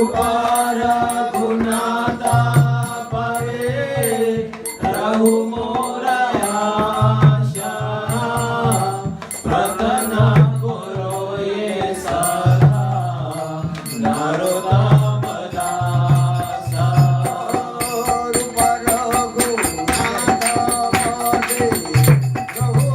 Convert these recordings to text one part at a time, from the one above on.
Rupa Raghunatha Pare Rahu Mora Asha Pratana Guru Ye Sada Narottama Dasa Rupa Raghunatha Pare Rahu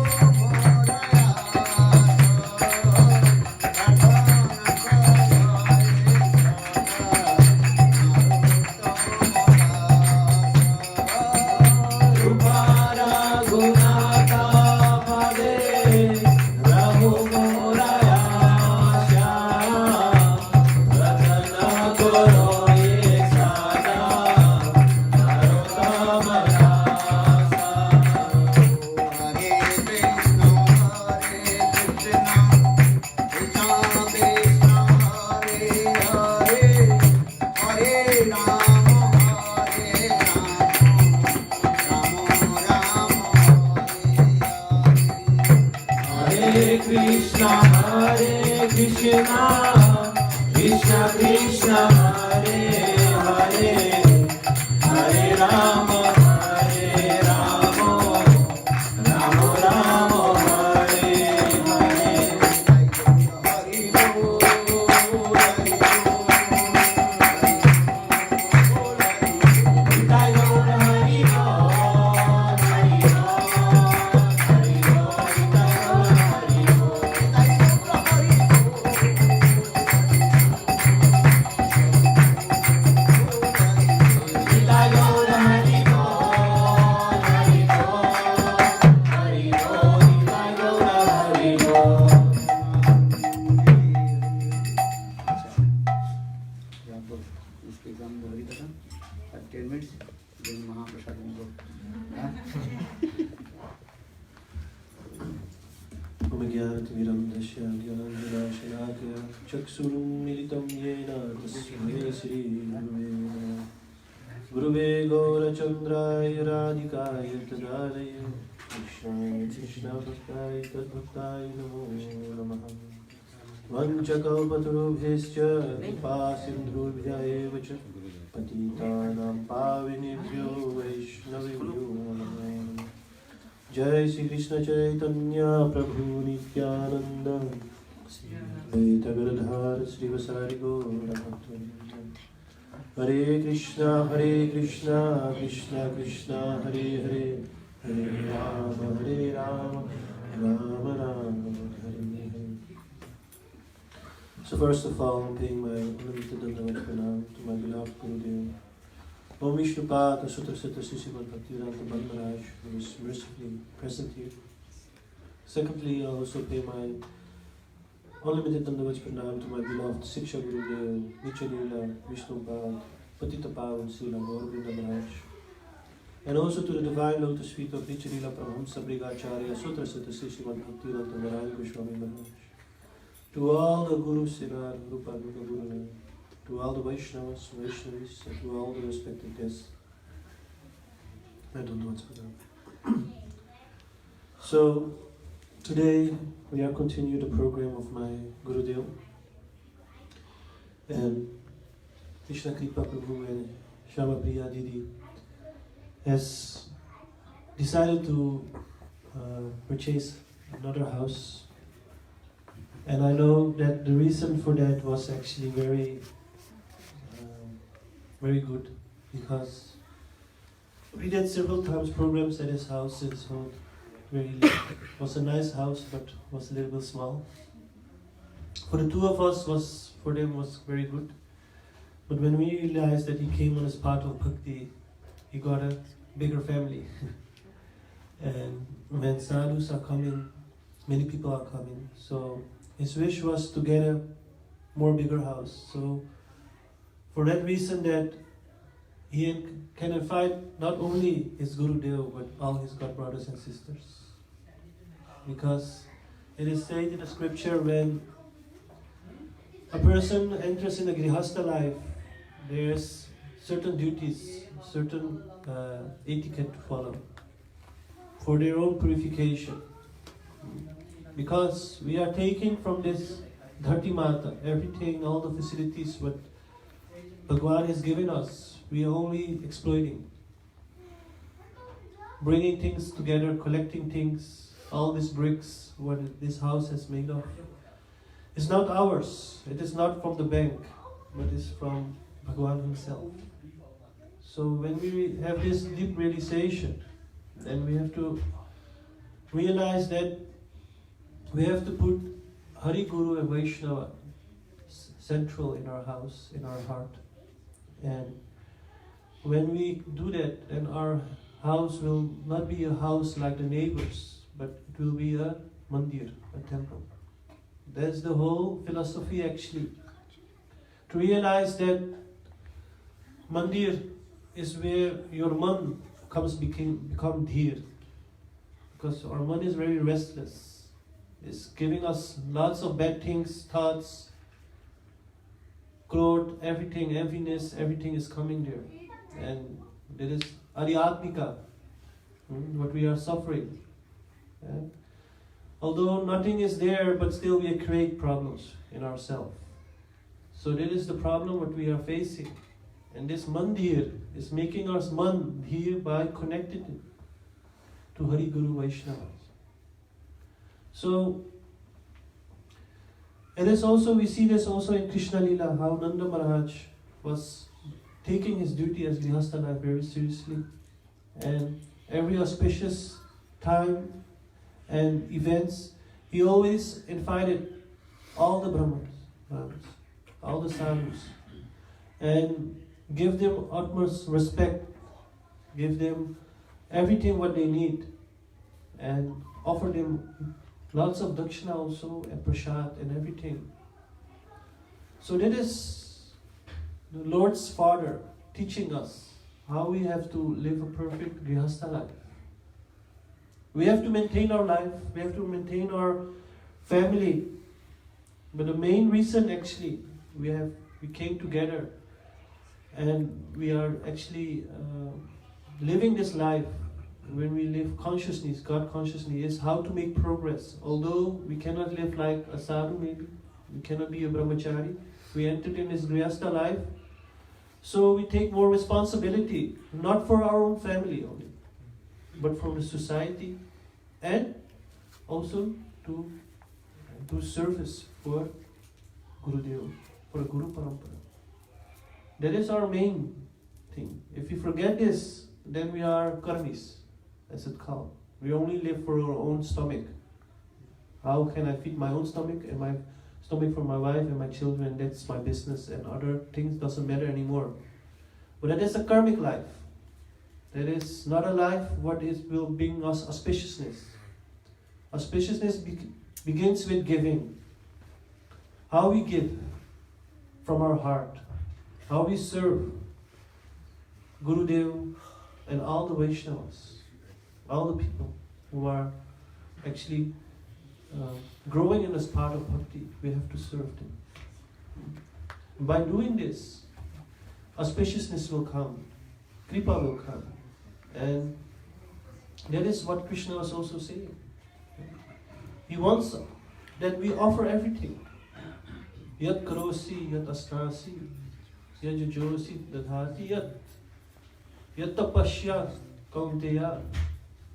Krishna Krishna Krishna Hare Hare Hare Rama Rama Rama Hare Hare Hari Bol Hari चक्षुरुन्मिलितं येन तस्मै श्रीगुरुवे नमः। गुरुवे गौरचन्द्राय राधिकाय तदालय कृष्णाय कृष्णभक्ताय तद्भक्ताय नमो नमः। वञ्चकल्पतरुभ्यश्च कृपासिन्धुभ्य एव च पतितानां पावनेभ्यो वैष्णवेभ्यो नमो नमः। जय श्री कृष्ण चैतन्य प्रभु नित्यानंद श्री गिरधर श्रीवासादि गौरभक्तवृंद। हरे Krishna Krishna Krishna Hare Hare Hare Ram Ram Ram Hare Hare. So first of all, I'm paying my unlimited Dandavat Pranam to my beloved Gurudev, Om Vishnupada Sutrasita Srimad Bhaktivedanta Maharaj, who is mercifully present here. Secondly, I also pay my unlimited Dandavat Pranam to my beloved Siksha Gurudev, Nityalila Vishnupada Patita Pavan Srila Gaurvinda Maharaj, and also to the divine lotus feet of Nityalila Paramahamsa Brigacharya Sutrasita Srimad Bhaktivedanta Maharaj Goswami Maharaj, to all the Gurus, Siddhar, Rupa, Rupa Guru, to all the Vaishnavas, Vaishnavis, and to all the respected guests. I don't know what's for them. So, today we are continuing the program of my Gurudev, and Krishna Kripa Prabhu and Shama Priya Didi has decided to purchase another house. And I know that the reason for that was actually very good, because we did several times programs at his house. It was a nice house, but was a little bit small. For the two of us, for them was very good. But when we realized that he came on as part of Bhakti, he got a bigger family. And when sadhus are coming, many people are coming. So his wish was to get a bigger house. So for that reason, that he can invite not only his Gurudev but all his god brothers and sisters. Because it is said in the scripture, when a person enters in the Grihastha life, there's certain duties, certain etiquette to follow for their own purification. Because we are taking from this Dharti Mata everything, all the facilities what Bhagwan has given us, we are only exploiting. Bringing things together, collecting things, all these bricks, what this house is made of. It's not ours, it is not from the bank, but it's from Bhagwan himself. So when we have this deep realization, then we have to realize that we have to put Hari, Guru and Vaishnava central in our house, in our heart. And when we do that, then our house will not be a house like the neighbors, but it will be a mandir, a temple. That's the whole philosophy actually. To realize that mandir is where your man become dhir. Because our man is very restless. It's giving us lots of bad things, thoughts, growth, everything, enviness, everything is coming there. And there is Adhyatmika, what we are suffering. Yeah? Although nothing is there, but still we create problems in ourselves. So that is the problem what we are facing. And this mandir is making us man dhir by connected to Hari, Guru, Vaishnavas. So, it is also, we see this also in Krishna Lila, how Nanda Maharaj was taking his duty as Grihastha life very seriously. And every auspicious time and events, he always invited all the Brahmanas, all the sadhus, and give them utmost respect, give them everything what they need, and offer them lots of dakshina also, and prasad and everything. So that is the Lord's Father teaching us how we have to live a perfect grihastha life. We have to maintain our life, we have to maintain our family. But the main reason actually, we came together and we are actually living this life. When we live consciousness, God consciously, is how to make progress. Although we cannot live like a sadhu maybe, we cannot be a brahmachari, we entered in this grihastha life. So we take more responsibility, not for our own family only, but for the society, and also to do service for Gurudev, for Guru Parampara. That is our main thing. If we forget this, then we are karmis, as it's called. We only live for our own stomach. How can I feed my own stomach and my stomach for my wife and my children? That's my business, and other things doesn't matter anymore. But that is a karmic life. That is not a life what will bring us auspiciousness. Auspiciousness begins with giving. How we give from our heart. How we serve Gurudev and all the Vaishnavas. All the people who are actually growing in this path of bhakti. We have to serve them. By doing this, auspiciousness will come. Kripa will come. And that is what Krishna was also saying. He wants that we offer everything. Yat karosi, yat astrasi, yat jujosi, dadhati, yat tapasya, kaunteya,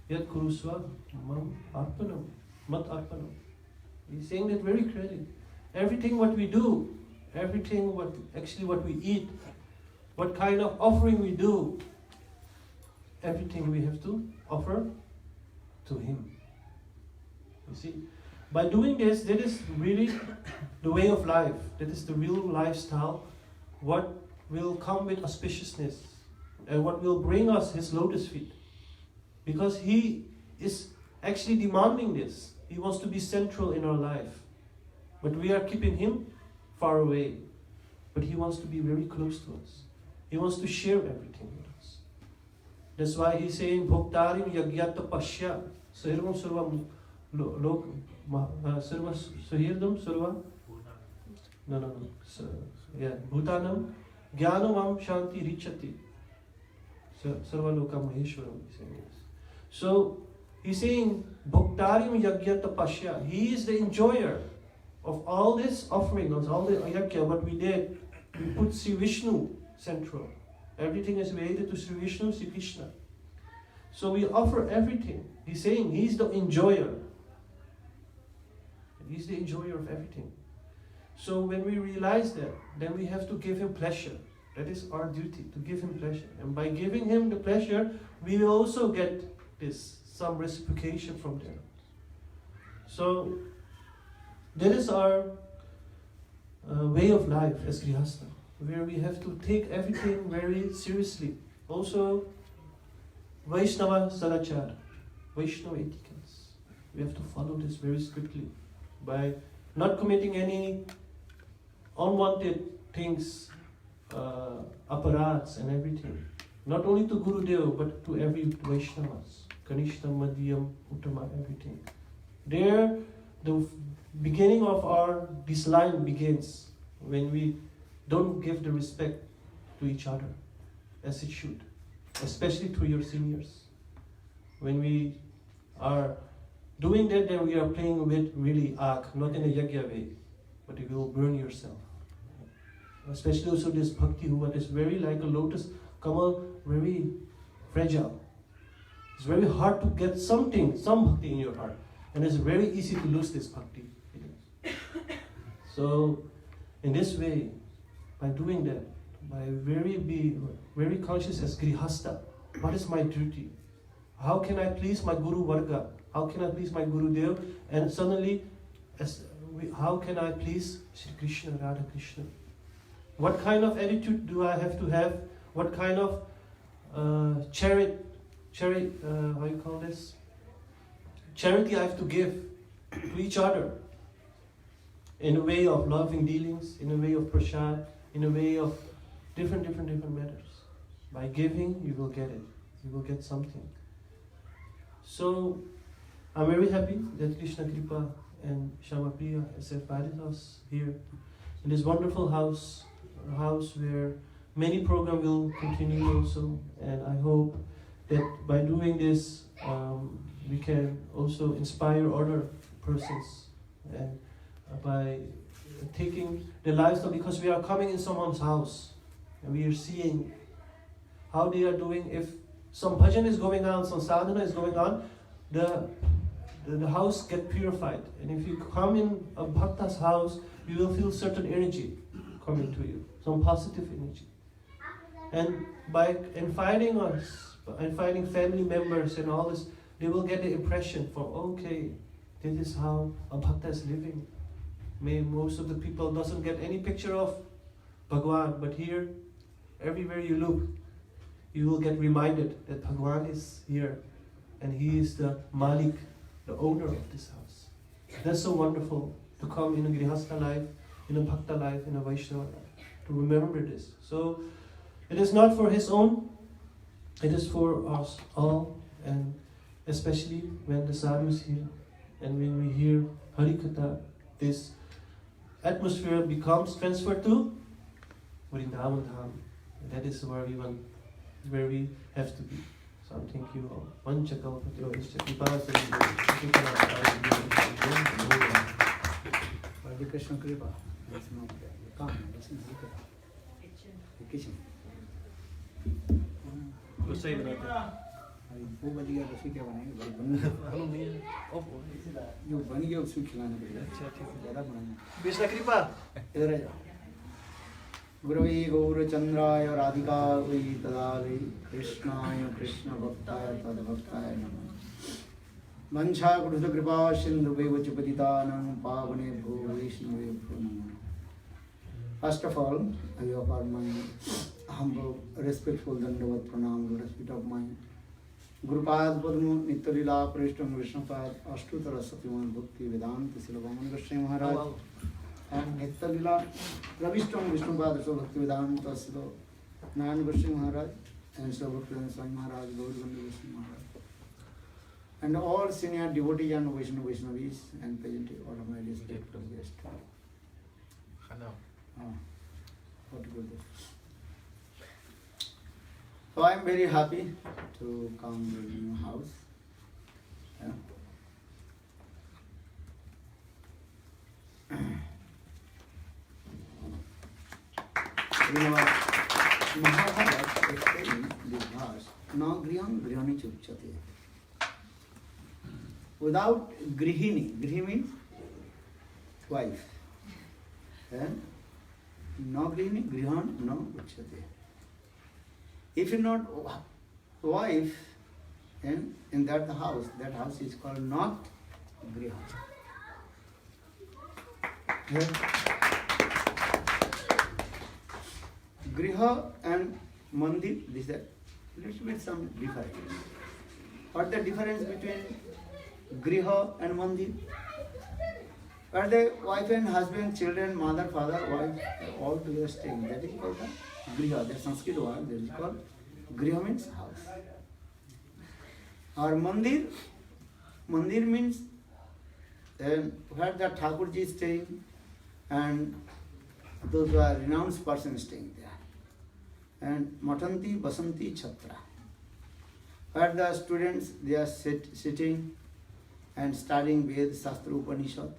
yat kurusva, mam arpanam, mat arpanam. He's saying that very clearly. Everything what we do, everything what we eat, what kind of offering we do, everything we have to offer to Him. You see, by doing this, that is really the way of life. That is the real lifestyle. What will come with auspiciousness and what will bring us His lotus feet. Because He is actually demanding this. He wants to be central in our life. But we are keeping Him far away. But He wants to be very close to us. He wants to share everything with us. That's why He's saying, Bhoktarim yagyata pasya, sahirvam sarva sarva suhirdam sarva bhutanam jnanam shanti richati sarva loka maheshwaram. So He's saying, Bhoktarim yagyata pasya. He is the enjoyer of all this offering, of all the yagya, what we did. We put Sri Vishnu central. Everything is related to Sri Vishnu, Sri Krishna. So we offer everything. He's saying He's the enjoyer. He's the enjoyer of everything. So when we realize that, then we have to give Him pleasure. That is our duty, to give Him pleasure. And by giving Him the pleasure, we will also get some reciprocation from there. So that is our way of life as Grihastha, where we have to take everything very seriously. Also, Vaishnava Sadachar, Vaishnava etiquettes. We have to follow this very strictly by not committing any unwanted things, aparads and everything. Not only to Gurudev, but to every Vaishnavas. Kanishta, Madhyam, Uttama, everything. There, the beginning of this line begins when we don't give the respect to each other as it should, especially to your seniors. When we are doing that, then we are playing with really ark, not in a yagya way, but it will burn yourself. Especially also this bhakti huva is very like a lotus kamal, very fragile. It's very hard to get some bhakti in your heart. And it's very easy to lose this bhakti. So, in this way, by doing that, by be very conscious as Grihastha, what is my duty? How can I please my Guru Varga? How can I please my Guru Dev? And suddenly, how can I please Sri Krishna, Radha Krishna? What kind of attitude do I have to have? What kind of charity I have to give to each other? In a way of loving dealings, in a way of prasad, in a way of different matters. By giving, you will get it. You will get something. So, I'm very happy that Krishna Kripa and Shama Priya has invited us here in this wonderful house, a house where many programs will continue also. And I hope that by doing this, we can also inspire other persons, and by taking the lifestyle, because we are coming in someone's house and we are seeing how they are doing. If some bhajan is going on, some sadhana is going on, the house get purified. And if you come in a bhakta's house, you will feel certain energy coming to you, some positive energy. And by inviting us, inviting family members and all this, they will get the impression for, okay, this is how a bhakta is living. Most of the people doesn't get any picture of Bhagwan, but here, everywhere you look, you will get reminded that Bhagwan is here and He is the Malik, the owner of this house. That's so wonderful to come in a Grihastha life, in a Bhakta life, in a Vaishnava life, to remember this. So, it is not for his own, it is for us all, and especially when the sadhu is here, and when we hear Harikatha, this atmosphere becomes transferred to Vrindavan Dham. That is where we have to be. So thank you all. Krishna Kripa. Come, listen to the kitchen. Good say that. वो बन गया तो फिर क्या बनेगा? जो बन गया उसको खिलाना पड़ेगा। अच्छा ठीक है, ज़्यादा बनाना। Krishna Kripa. इधर आ जाओ। गुरवे गौरचंद्राय राधिकायै तदालय कृष्णाय कृष्ण भक्ताय तद्भक्ताय नमः। वंशाकृतकृपा सिन्धुभ्यो च पतितानां पावनेभ्यो वैष्णवेभ्यो नमः। First of all, I offer my humble, respectful dandavat pranam, lotus feet of my Gurupad Padma Nityalila Prishtam Vishnupad Ashtutara Satyavan Bhakti Vedanta Silavan Goswami Maharaj and Nityalila Ravishtam Vishnupad Bhakti Vedanta Silavan Nayan Goswami Maharaj and Slavakran Swami Maharaj, Gaurvanda Goswami Maharaj, and all senior devotees and Vaishnavis and present all of my respectful guests. Hello. What to do? So I am very happy to come to the new house. Yeah. Mahabharata explains this verse, na griham grihani chupchate. Without grihini, grihi means wife. And no grihini, grihan no uchyate. If you're not wife, and in that house is called not griha. Griha and mandir, this is a little bit some difference. What the difference between griha and mandir? Where the wife and husband, children, mother, father, wife, all together staying. That is called the griha. The Sanskrit word that is called griha means house. Or mandir means where the Thakurji is staying and those who are renounced persons staying there. And Matanti Basanti Chhatra, where the students they are sitting and studying Ved, Shastra, Upanishad.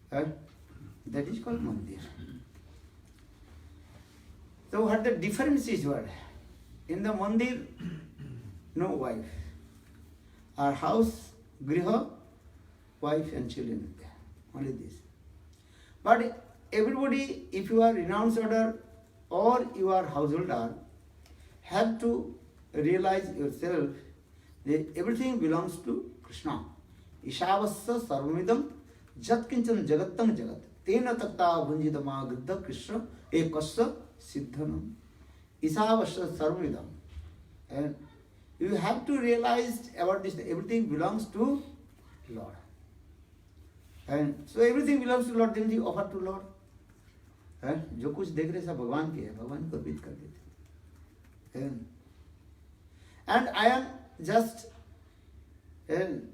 That is called mandir. So what the difference is what? In the mandir, no wife. Our house, griha, wife and children there. Only this. But everybody, if you are renounced order or you are householder, have to realize yourself that everything belongs to Krishna. Ishavasya sarvamidam jat kinchan jagattam jagat tena takta bhunjidama gridha Krishna ekasya siddhanam. Ishavasya sarvamidam. And you have to realize about this, everything belongs to Lord. And so everything belongs to Lord, then you offer to Lord. जो कुछ देख रहे सब भगवान के है, भगवान को अर्पित कर देते. And I am just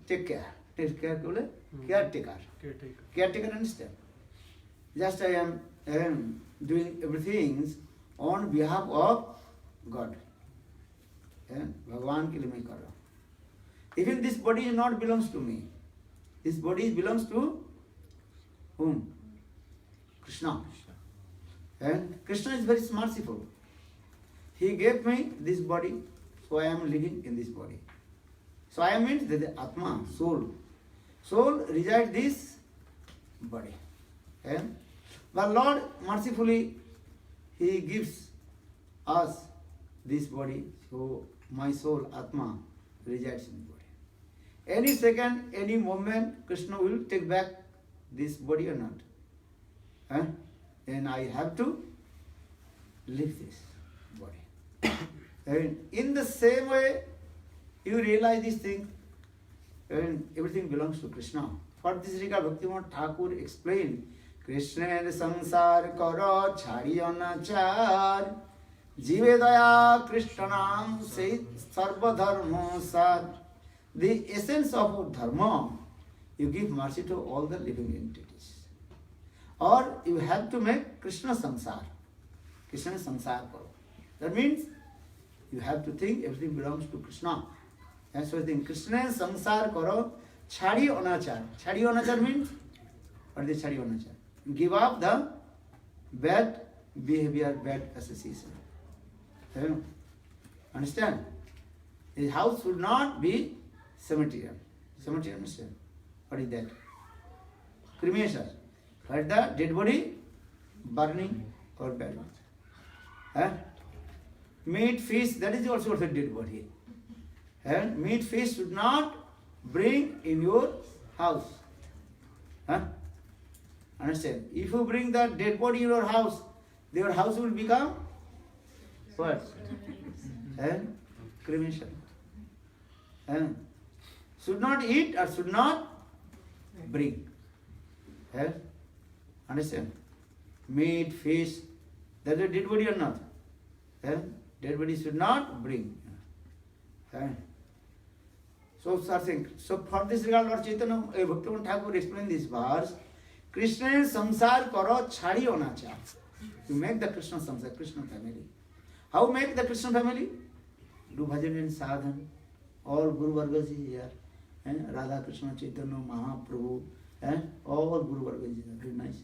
take care. Take care को बोले caretaker. Caretaker understand? Just I am doing everything on behalf of God. भगवान के लिए मैं कर रहा हूँ. Even this body is not belongs to me. This body belongs to whom? Krishna. And Krishna is very merciful. He gave me this body, so I am living in this body. So I means the Atma, soul. Soul resides this body. And but Lord mercifully He gives us this body. So my soul, Atma, resides in the body. Any second, any moment, Krishna will take back this body or not. And I have to leave this body. And in the same way, you realize this thing, and everything belongs to Krishna. For this regard, Bhaktivinoda Thakur explained, Krishna sansar karo chhari anachar jive daya Krishnanam se sarva dharma sar. The essence of dharma, you give mercy to all the living entities. Or you have to make Krishna samsar. Krishna samsar karo. That means you have to think everything belongs to Krishna. That's why I think Krishna samsar karo chhari anachar. Chhari anachar means, what is chhari anachar? Give up the bad behavior, bad association. Understand? His house should not be cemetery. Cemetery, understand? What is that? Cremation. Where the dead body burning or buried. Meat, fish, that is also a dead body. And meat, fish should not bring in your house. Understand? If you bring the dead body in your house will become what? Cremation. Should not eat or should not bring. Understand? Meat, fish, that is a dead body or not? Dead body should not bring. So for this regard, Lord Chaitanya, Bhaktivinoda Thakur explained this verse. Krishna samsar karo chhari anachar. You make the Krishna samsar, Krishna family. How make the Krishna family? Do bhajan and sadhan. All Guru Vargas is here. Radha Krishna Chaitanya Mahaprabhu. All Guru Vargas is here. Very nice.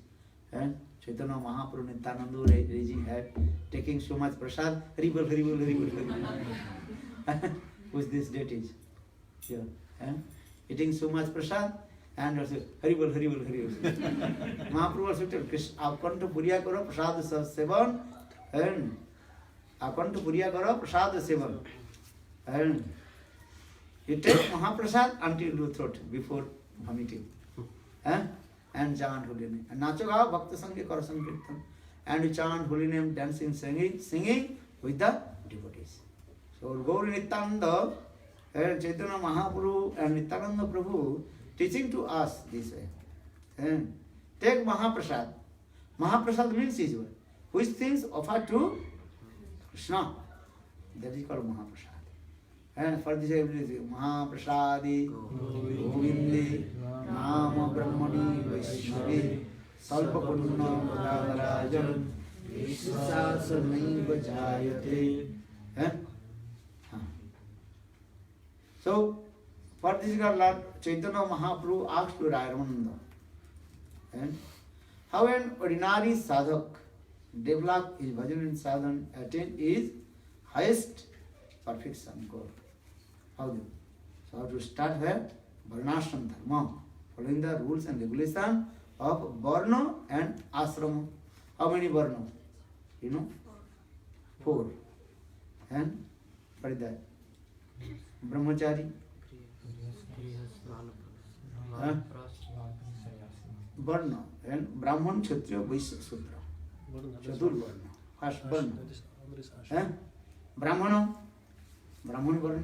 Chaitanya Mahaprabhu Nityananda raising head, taking so much prasad, Haribol, Haribol, Haribol, Haribol. Who's this deities? Here. Eating so much prasad and also Haribol, Haribol, Haribol. Mahaprabhu also told Krishna, Akanta Puriya Karo Prasad Sevan, and Akanta Puriya Karo Prasad Sevan. And you take Mahaprasad until your throat before vomiting. And chant holy name. And Nacho Gao Bhakta Sangha Kara Sankirtan. And you chant holy name, dancing, singing with the devotees. So Gauri Nityananda and Chaitanya Mahaprabhu and Nityananda Prabhu teaching to us this way. And take Mahaprasad. Mahaprasad means is which things offered to Krishna. That is called Mahaprasad. And for this everything, Mahaprasadi, Govindi, Nama Brahmani, Vaishnavi, Salpa Punna, Radharajan, Vishasasani Vajayate. So, for this Lord Chaitanya Mahaprabhu asked to Ramananda, how an ordinary sadhak develop his bhajan and sadhan attain his highest perfection goal. How do? So how to start where? Varnashram dharma, following the rules and regulation of Varna and Ashrama. How many Varna? You know? 4. And what is that? Brahmachari. Varna and Brahman, Kshatriya, Vaishya, Sudra. Chatur Varna. First Varna. Brahmana, Brahman Varna,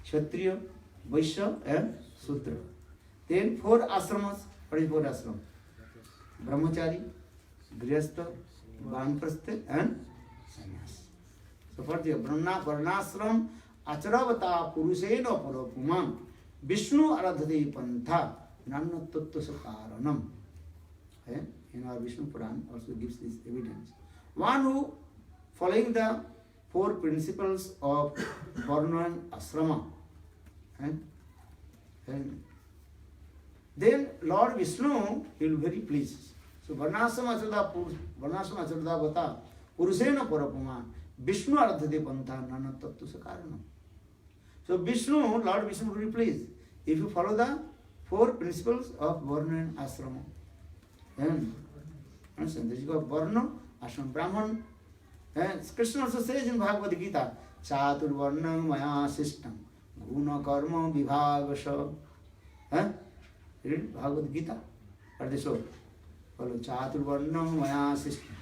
Kshatriya, Vaishya and Sudra. Then 4 ashramas. What is 4 ashramas? Brahmachari, Grihastha, Vanprastha and Sannyas. So for the Varnashram, Acharavata Purusena Parapuman, Vishnu Aradhati Pantha, Nanna Tattva Sakaranam. In our Vishnu Puran also gives this evidence. One who following the 4 principles of Varna and Asrama. And then Lord Vishnu will be very pleased. So Varnasam Acharada Bhata Purusena Parapuman Vishnu Ardhati Pantha Nana Tattva Sakaranam. So Vishnu, Lord Vishnu will be pleased if you follow the 4 principles of Varna and Asrama. And understand, this is called Varna, Ashrama, Brahman. And Krishna also says in Bhagavad Gita, Chatur Varnam Maya Sistam Guna Karma Vibhagasha. Read Bhagavad Gita. What is so? Follow Chatur Varnam Maya Sistam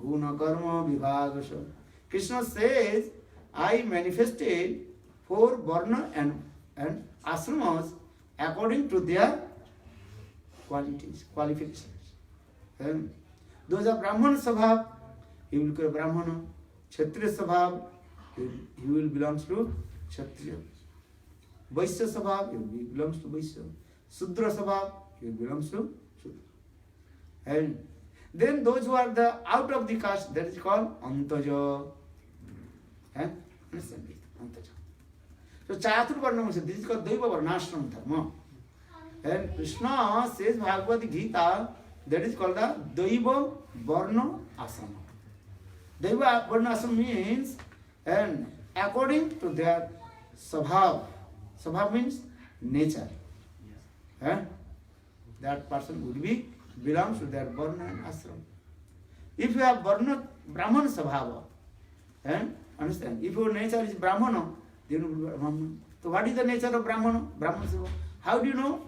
Guna Karma Vibhagasha. Krishna says, I manifested 4 Varna and Ashramas according to their qualities, qualifications. Those are Brahman Sabhav, he will become Brahmana. Kshatriya Sabhav, he will belong to Kshatriya. Vaishya Sabhav, he belongs to Vaishya. Sudra Sabhav, he belongs to Sudra. And then those who are the out of the caste, that is called Antaja. Understand it? Antaja. So Chatur Varnam, this is called Daiva Varnashram Dharma. And Krishna says Bhagavad Gita, that is called the Daiva Varna Asrama. Daiva Varna Asrama means, and according to their Sabhav. Sabhav means nature. That person would be belongs to their Varna and Asrama. If you have Varna, Brahman Sabhava, understand, if your nature is Brahmana, then you will be Brahmana. So what is the nature of Brahmana? Brahman Sabhava. How do you know?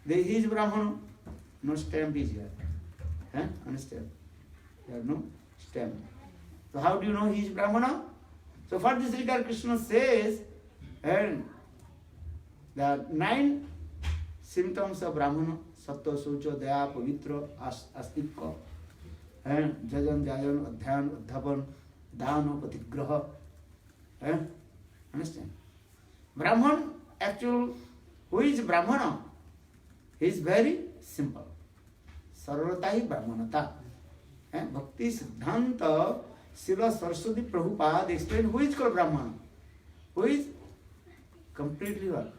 He is Brahmana. No stamp is here. Understand? There is no stamp. So how do you know he is Brahmana? So for this regard, Krishna says, and the 9 symptoms of Brahmana, Sattva, Socha, Daya, Pavitra, Astitva, and Jajan, Jayan, Adhyan, Adhapan, Dana, Patigraha. Understand? Brahman, actually, who is Brahmana? He is very simple. Sarvatahi Brahmanata. Bhakti Siddhanta Srila Saraswati Prabhupada explained who is called Brahmana. Who is completely what?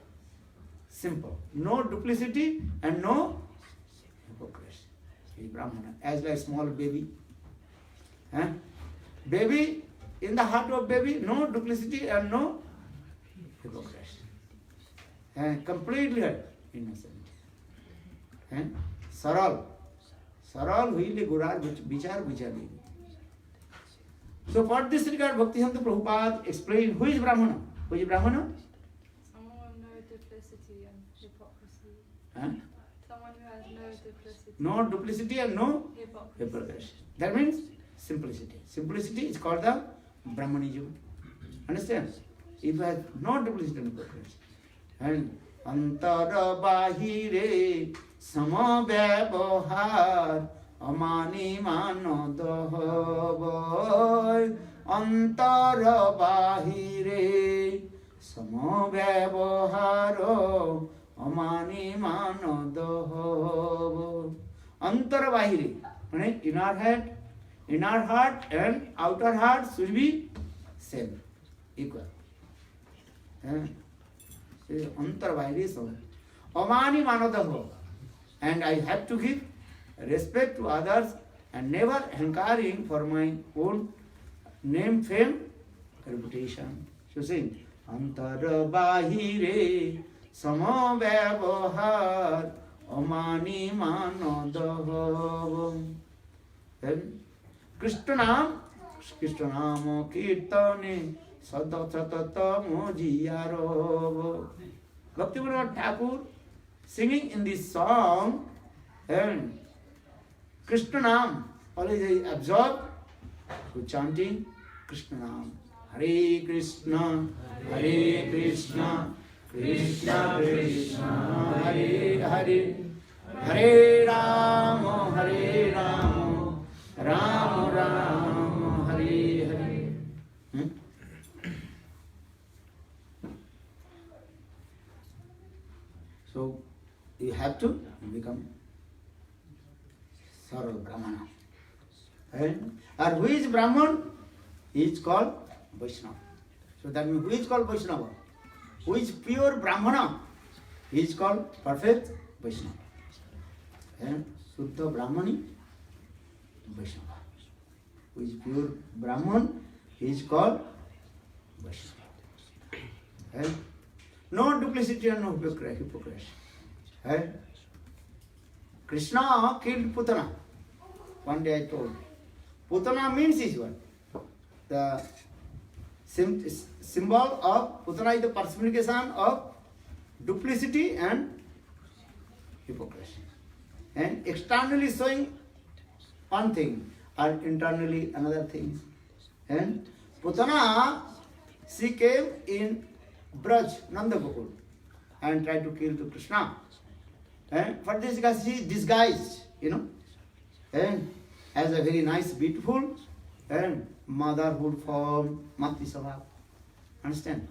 Simple. No duplicity and no hypocrisy. is Brahmana. As like small baby. Baby, in the heart of baby, no duplicity and no hypocrisy. Completely innocent. Saral. Saral huile gurar vichar vichari. So for this regard, Bhaktisiddhanta Prabhupada explained who is Brahmana. Who is Brahmana? Someone with no duplicity and hypocrisy. Someone who has no duplicity. No duplicity and no Hypocrisy. That means simplicity. Simplicity is called the Brahmanism. Understand? If I have no duplicity and hypocrisy. And antara bahire samabhyavahar amani manodahavoy antara bahire samabhyavaharo amani manodahavoy. Antara bahire, inner heart and outer heart should be same, equal. Antar bahire sam. Amani manodahavoy. And I have to give respect to others and never hankering for my own name, fame, reputation. So sing. Antara bahire samabhyavahar amani manodahavoy. Then Krishna Nam Kirtane Sadatata Mojiyaro. Bhaktivinoda Thakur singing in this song, and Krishna Nam, always I absorb to chanting Krishna Nam. Hare Krishna, Krishna Krishna, Hare Hare, Hare Rama, Rama Rama, Hare Hare. So you have to become Saral Brahmana. And who is Brahman? He is called Vaishnava. So that means who is called Vaishnava? Who is pure Brahmana? He is called perfect Vaishnava. And Suddha Brahmani, Vaishnava. Who is pure Brahman? He is called Vaishnava. And no duplicity and no hypocrisy. Krishna killed Putana. One day I told. Putana means is what? The symbol of Putana is the personification of duplicity and hypocrisy. And externally showing one thing and internally another thing. And Putana, she came in Braj, Nanda Gokul, and tried to kill to Krishna. And for this because she disguised, and as a very nice, beautiful, and motherhood form, Matri Sabha. Understand?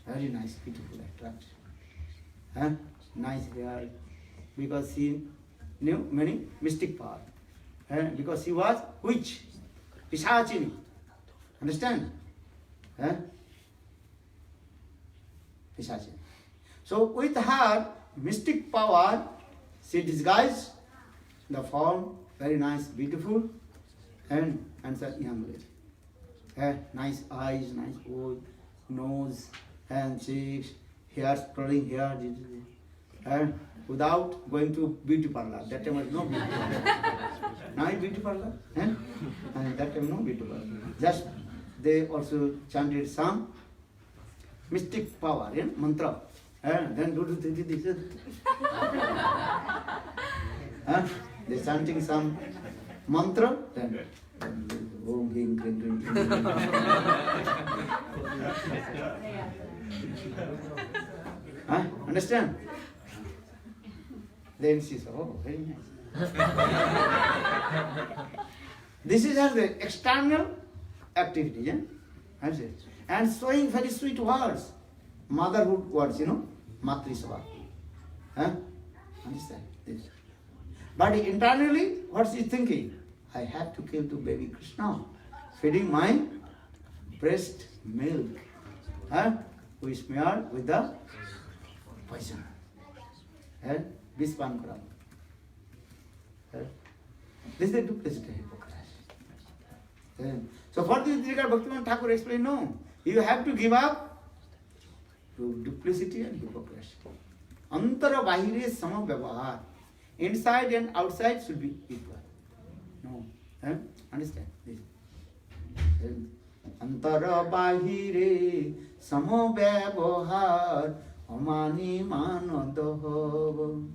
Very nice, beautiful, attractive. Nice hair, because she knew many mystic power. And because she was witch, Pisachini. Understand? Pisachini. So with her mystic power, she disguised the form, very nice, beautiful, and a young lady. Nice eyes, nice nose, and cheeks, hair, curling hair, and without going to beauty parlor. That time was no beauty parlor. Now beauty parlor, and that time no beauty parlor. Just they also chanted some mystic power, mantra. And then do this. They chanting some mantra, then Om Hing Kring Kring. Understand? Then she said, oh, very nice. This is as the external activity, and showing very sweet words, motherhood words, Matri Sabha. Understand this? But internally, what she is thinking? I have to kill the baby Krishna, feeding my breast milk, who is smeared with the poison. Bispan Kura. This is the duplicity hypocrisy. So for this regard, Bhaktivinoda Thakur explained, no, you have to give up to duplicity and hypocrisy. Antara bahire sama vyavahar. Inside and outside should be equal. No. Understand this? Antara bahire sama vyavahar amani manadoh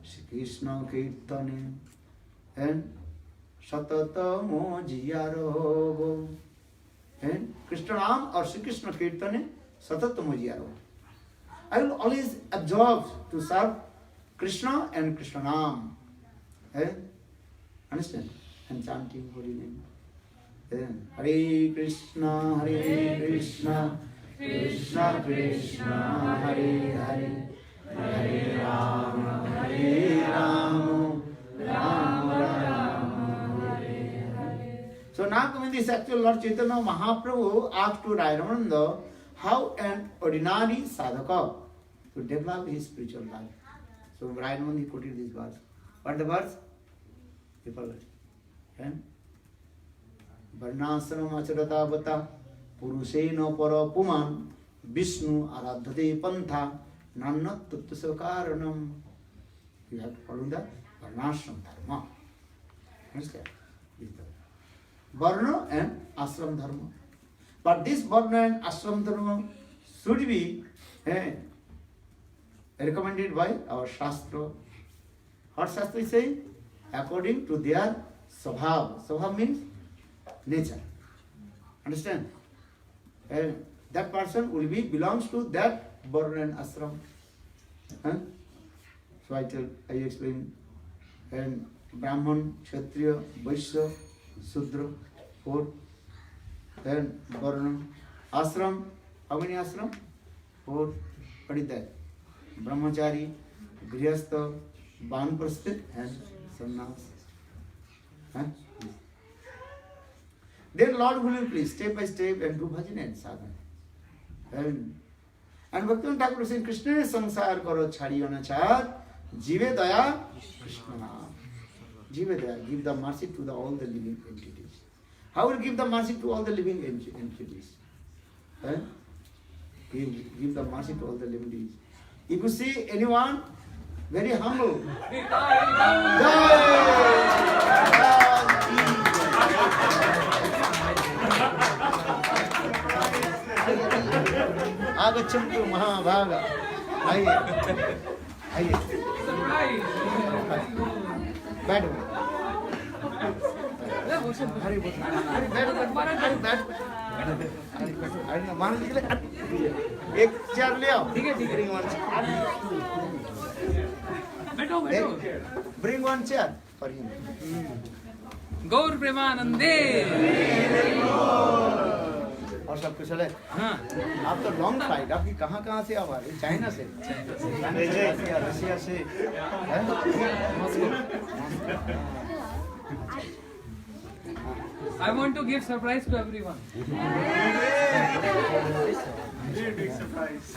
Shri Krishna Kirtane and Satata Mojiyaro and Krishna Nam or Shri Krishna Kirtane Satata Mojiyaro. I will always absorb to serve Krishna and Krishna Nam. Understand? And chanting holy name. Hare Krishna, Krishna Krishna, Hare Hare, Hare Rama, Rama Rama, Hare Hare. So now coming this actual Lord Chaitanya Mahaprabhu asked to Rai Ramananda how an ordinary sadhaka to develop his spiritual life. So Rai Ramananda quoted this verse. What the verse? People. Varnasana acharata vata Purusena para puman Vishnu aradhate pantha Nanna tuttusa karanam. You have to follow that Varnashram dharma. Understand? Varna and ashram dharma. But this Varna and ashram dharma should be recommended by our Shastra. What Shastra is saying? According to their Svabha. Svabha means nature. Understand? And that person will be belongs to that Varna and ashram. So I explain. And Brahman, Kshatriya, Vaishya, Sudra, 4. Then Varna, ashram. How many ashram? 4. What is that? Brahmachari, Grihastha, Banprasthit and Sannyas. Then Lord will please step by step and do bhajan and sadhana. And Bhaktivinoda Thakur says, Krishna sansar karo chhadiyo na char, jive daya Krishna naam. Jive daya, give the mercy to all the living entities. How will give the mercy to all the living entities? Give the mercy to all the living entities. If you see anyone very humble, Agachantu Mahabhaga. Aye. Bad one. एक chair ले आओ. ठीक है. Bring one chair for him. गौर प्रेमानंदे. और सब कुछ है. हाँ. आप तो लॉन्ग फ्लाइट. आपकी कहाँ से आवा रहे? चाइना से. रशिया से. I want to give surprise to everyone. Big surprise.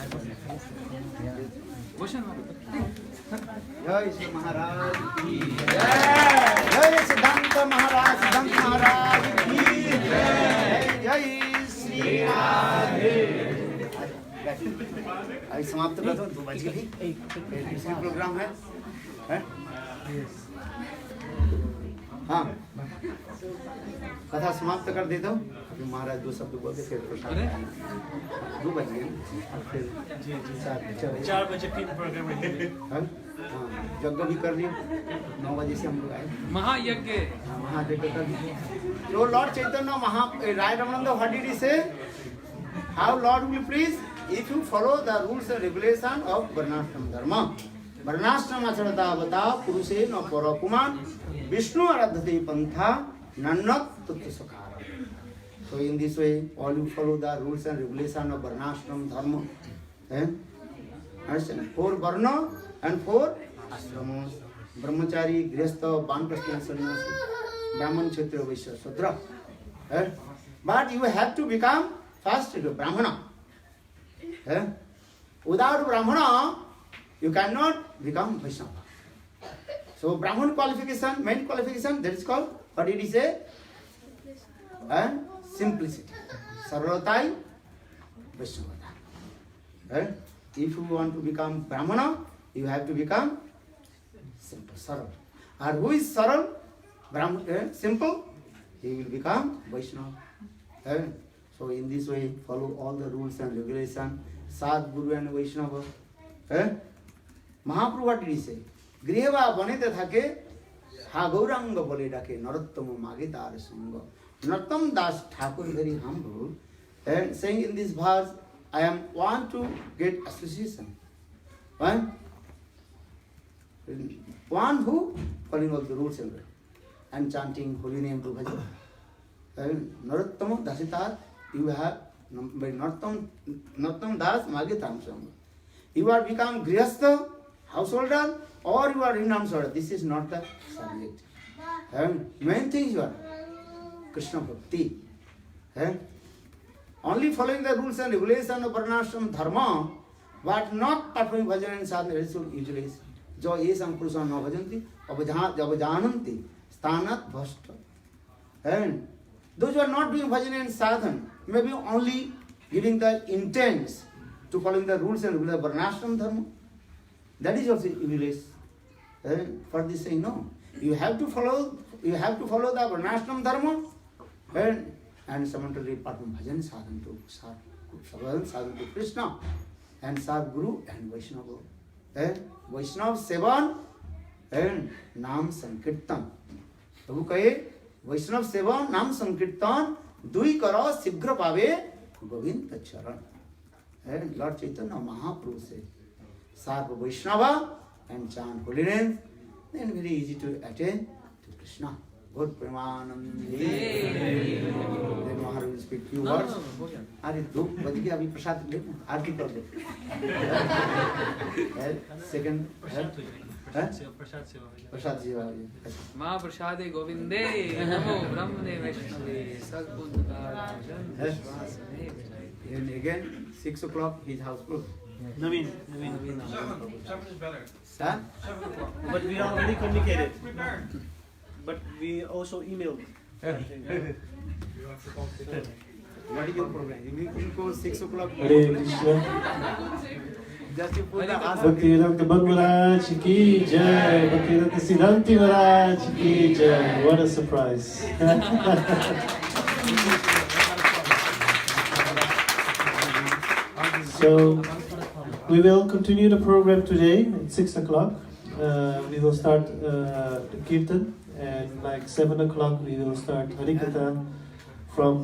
जय श्री महाराज की जय सिद्धांत महाराज की जय श्री राधे. अभी समाप्त कर दो. 2 बज गए. दूसरा प्रोग्राम है. हाँ, कथा समाप्त कर दे दो. अभी महाराज 2 शब्द बोल दे फिर प्रसाद. 2 बज गए. फिर 4 बजे फिर प्रोग्राम है. हाँ, यज्ञ भी कर लियो. 9 बजे से हम लोग आए. महायज्ञ. महायज्ञ कर लियो. So Lord Chaitanya Rai Ramananda, what did he say? How Lord will please if you follow the rules and regulation of Varnashram Dharma. Varnashram acharata avata puruse na parapuman Vishnu aradhate pantha nannat tuttu sakara. So in this way, all you follow the rules and regulation of Varnashram Dharma. Understand? 4 Varna and 4 Ashramos. Brahmachari, Grihastha, Banprasthya, Sannyasi, Brahman, Kshatriya, Vaishya, Sudra. But you have to become first a Brahmana. Without Brahmana, you cannot become Vaishnava. So Brahman qualification, main qualification, that is called, what did he say? And simplicity. Saralatai, Vaishnavata. Right? If you want to become Brahmana, you have to become simple, Saral. And who is Saral? Simple, he will become Vaishnava. Right? So in this way, follow all the rules and regulations. Sadguru and Vaishnava. Mahaprabhu, what did he say? Grihava banete thake, ha gauranga bole dake, narottama mage tar sanga. Narottam Das Thakur is very humble, and saying in this verse, I want to get association. One who following all the rules and chanting holy name to bhajan. Narottama Dasitar, you have by Narottam Das mage tar sanga. You are become grihastha, householder, or you are renounced. This is not the subject. Main thing you are Krishna Bhakti. Only following the rules and regulations of Varnashram Dharma, but not performing bhajan and sadhana usually. Jo ye sampurusa no bhajanti, abhajananti, sthanat bhashta. And those who are not doing bhajan and sadhana, maybe only giving the intents to following the rules and regulations of Varnashram Dharma. That is also useless. For this saying, no. You have to follow the Varnashram Dharma and summarily perform bhajan sadhana to Krishna and Sadguru and Vaishnava. Vaishnava Sevan and Nam Sankirtan. Prabhu kahe, Vaishnava Sevan, Nam Sankirtan, Dui karo sigra pave Govinda Charan. And Lord Chaitanya Mahaprabhu said, Sarva Vaishnava and chant holy name, then very easy to attain to Krishna. Gaur Premanande. Then Maharaj will speak few words. Are you do? Badi ke abhi prasad le? Aarti kar do. Second. Prasad seva. Ma prasade govinde, namo brahmane vaishnave, sadguna vishwasane. Then again, 6 o'clock, his house closed. Naveen. 7 is better. Huh? 7 o'clock. But we already communicated. But we also emailed. What is your program? You will go 6 o'clock. Hare Krishna. Just you put the Bhaktivedanta Bhag Maharaj ki jai. Bhaktivedanta Siddhanti Maharaj ki jai. What a surprise. So we will continue the program today at 6 o'clock. We will start the Kirtan, and like 7 o'clock we will start Harikatha from